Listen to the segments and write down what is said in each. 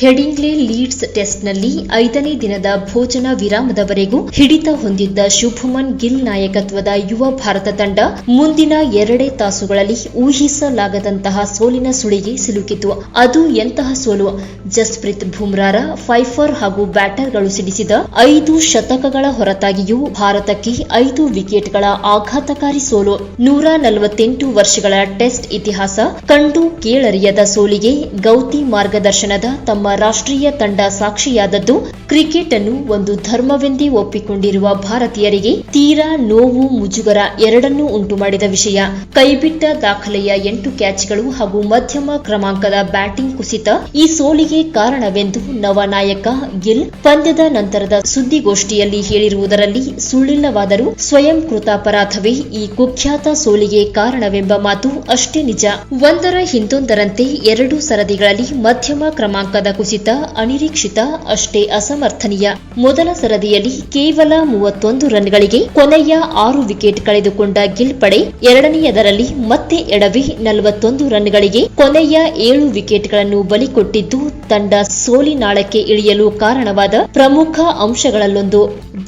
Headingley leads ಟೆಸ್ಟ್ನಲ್ಲಿ 5ನೇ ದಿನದ ಭೋಜನ ವಿರಾಮದವರೆಗೂ ಹಿಡಿತ ಹೊಂದಿದ್ದ ಶುಭಮನ್ ಗಿಲ್ ನಾಯಕತ್ವದ ಯುವ ಭಾರತ ತಂಡ ಮುಂದಿನ 2 ತಾಸುಗಳಲ್ಲಿ ಊಹಿಸಲಾಗದಂತಹ ಸೋಲಿನ ಸುಳಿಗೆ ಸಿಲುಕಿತು. ಅದು ಎಂತಹ ಸೋಲು! ಜಸ್ಪ್ರೀತ್ ಬುಮ್ರಾರ ಫೈಫರ್ ಹಾಗೂ ಬ್ಯಾಟರ್ಗಳು ಸಿಡಿಸಿದ 5 ಶತಕಗಳ ಹೊರತಾಗಿಯೂ ಭಾರತಕ್ಕೆ 5 ವಿಕೆಟ್ಗಳ ಆಘಾತಕಾರಿ ಸೋಲು. 148 ವರ್ಷಗಳ ಟೆಸ್ಟ್ ಇತಿಹಾಸ ಕಂಡು ಕೇಳರಿಯದ ಸೋಲಿಗೆ ಗೌತಿ ಮಾರ್ಗದರ್ಶನದ ತಮ್ಮ ರಾಷ್ಟ್ರೀಯ ತಂಡ ಸಾಕ್ಷಿಯಾದದ್ದು ಕ್ರಿಕೆಟ್ ಅನ್ನು ಒಂದು ಧರ್ಮವೆಂದೇ ಒಪ್ಪಿಕೊಂಡಿರುವ ಭಾರತೀಯರಿಗೆ ತೀರಾ ನೋವು, ಮುಜುಗರ ಎರಡನ್ನೂ ಉಂಟು ಮಾಡಿದ ವಿಷಯ. ಕೈಬಿಟ್ಟ ದಾಖಲೆಯ 8 ಕ್ಯಾಚ್ಗಳು ಹಾಗೂ ಮಧ್ಯಮ ಕ್ರಮಾಂಕದ ಬ್ಯಾಟಿಂಗ್ ಕುಸಿತ ಈ ಸೋಲಿಗೆ ಕಾರಣವೆಂದು ನವ ನಾಯಕ ಗಿಲ್ ಪಂದ್ಯದ ನಂತರದ ಸುದ್ದಿಗೋಷ್ಠಿಯಲ್ಲಿ ಹೇಳಿರುವುದರಲ್ಲಿ ಸುಳ್ಳಿಲ್ಲವಾದರೂ ಸ್ವಯಂ ಕೃತಾಪರಾಧವೇ ಈ ಕುಖ್ಯಾತ ಸೋಲಿಗೆ ಕಾರಣವೆಂಬ ಮಾತು ಅಷ್ಟೇ ನಿಜ. ಒಂದರ ಹಿಂದೊಂದರಂತೆ 2 ಸರದಿಗಳಲ್ಲಿ ಮಧ್ಯಮ ಕ್ರಮಾಂಕದ ಕುಸಿತ ಅನಿರೀಕ್ಷಿತ, ಅಷ್ಟೇ ಅಸಮರ್ಥನೀಯ. ಮೊದಲ ಸರದಿಯಲ್ಲಿ ಕೇವಲ 31 ರನ್ಗಳಿಗೆ ಕೊನೆಯ 6 ವಿಕೆಟ್ ಕಳೆದುಕೊಂಡ ಗಿಲ್ ಪಡೆ, ಎರಡನೆಯದರಲ್ಲಿ ಮತ್ತೆ ಎಡವಿ 41 ರನ್ಗಳಿಗೆ ಕೊನೆಯ 7 ವಿಕೆಟ್ಗಳನ್ನು ಬಲಿಕೊಟ್ಟಿದ್ದು ತಂಡ ಸೋಲಿನಾಳಕ್ಕೆ ಇಳಿಯಲು ಕಾರಣವಾದ ಪ್ರಮುಖ ಅಂಶಗಳಲ್ಲೊಂದು.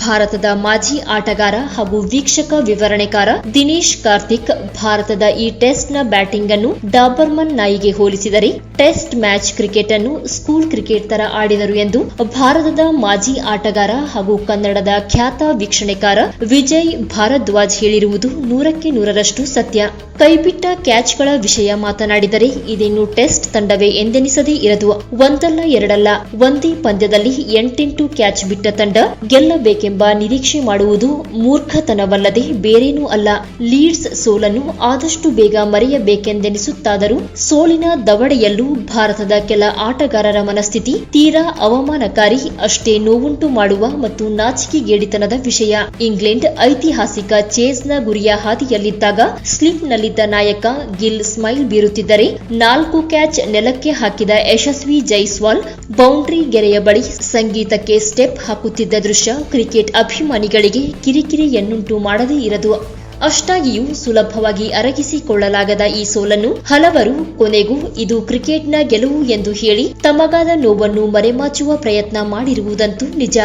ಭಾರತದ ಮಾಜಿ ಆಟಗಾರ ಹಾಗೂ ವೀಕ್ಷಕ ವಿವರಣೆಕಾರ ದಿನೇಶ್ ಕಾರ್ತಿಕ್ ಭಾರತದ ಈ ಟೆಸ್ಟ್ನ ಬ್ಯಾಟಿಂಗ್ ಅನ್ನು ಡಾಬರ್ಮನ್ ನಾಯಿಗೆ ಹೋಲಿಸಿದರೆ ಟೆಸ್ಟ್ ಮ್ಯಾಚ್ ಕ್ರಿಕೆಟ್ ಅನ್ನು ಸ್ಕೂಲ್ ಕ್ರಿಕೆಟ್ ತರ ಆಡಿದರು ಎಂದು ಭಾರತದ ಮಾಜಿ ಆಟಗಾರ ಹಾಗೂ ಕನ್ನಡದ ಖ್ಯಾತ ವೀಕ್ಷಣೆಕಾರ ವಿಜಯ್ ಭಾರದ್ವಾಜ್ ಹೇಳಿರುವುದು 100ಕ್ಕೆ 100ರಷ್ಟು ಸತ್ಯ. ಕೈಬಿಟ್ಟ ಕ್ಯಾಚ್ಗಳ ವಿಷಯ ಮಾತನಾಡಿದರೆ ಇದೇನು ಟೆಸ್ಟ್ ತಂಡವೇ ಎಂದೆನಿಸದೇ ಇರದು. ಒಂದಲ್ಲ ಎರಡಲ್ಲ, ಒಂದೇ ಪಂದ್ಯದಲ್ಲಿ 8 ಕ್ಯಾಚ್ ಬಿಟ್ಟ ತಂಡ ಗೆಲ್ಲಬೇಕೆಂಬ ನಿರೀಕ್ಷೆ ಮಾಡುವುದು ಮೂರ್ಖತನವಲ್ಲದೆ ಬೇರೇನೂ ಅಲ್ಲ. ಲೀಡ್ಸ್ ಸೋಲನ್ನು ಆದಷ್ಟು ಬೇಗ ಮರೆಯಬೇಕೆಂದೆನಿಸುತ್ತಾದರೂ ಸೋಲಿನ ದವಡೆಯಲ್ಲೂ ಭಾರತದ ಕೆಲ ಆಟಗಾರರ ಮನಸ್ಥಿತಿ ತೀರಾ ಅವಮಾನಕಾರಿ, ಅಷ್ಟೇ ನೋವುಂಟು ಮಾಡುವ ಮತ್ತು ನಾಚಿಕೆಗೇಡಿತನದ ವಿಷಯ. ಇಂಗ್ಲೆಂಡ್ ಐತಿಹಾಸಿಕ ಚೇಸ್ನ ಗುರಿಯ ಹಾದಿಯಲ್ಲಿದ್ದಾಗ ಸ್ಲಿಪ್ನಲ್ಲಿದ್ದ ನಾಯಕ ಗಿಲ್ ಸ್ಮೈಲ್ ಬೀರುತ್ತಿದ್ದರೆ 4 ಕ್ಯಾಚ್ ನೆಲಕ್ಕೆ ಹಾಕಿದ ಯಶಸ್ವಿ ಜೈಸ್ವಾಲ್ ಬೌಂಡ್ರಿ ಗೆರೆಯ ಬಳಿ ಸಂಗೀತಕ್ಕೆ ಸ್ಟೆಪ್ ಹಾಕುತ್ತಿದ್ದ ದೃಶ್ಯ ಕ್ರಿಕೆಟ್ ಅಭಿಮಾನಿಗಳಿಗೆ ಕಿರಿಕಿರಿಯನ್ನುಂಟು ಮಾಡದೇ ಇರದು. ಅಷ್ಟಾಗಿಯೂ ಸುಲಭವಾಗಿ ಅರಗಿಸಿಕೊಳ್ಳಲಾಗದ ಈ ಸೋಲನ್ನು ಹಲವರು ಕೊನೆಗೂ ಇದು ಕ್ರಿಕೆಟ್ನ ಗೆಲುವು ಎಂದು ಹೇಳಿ ತಮಗಾದ ನೋವನ್ನು ಮರೆಮಾಚುವ ಪ್ರಯತ್ನ ಮಾಡಿರುವುದಂತೂ ನಿಜ.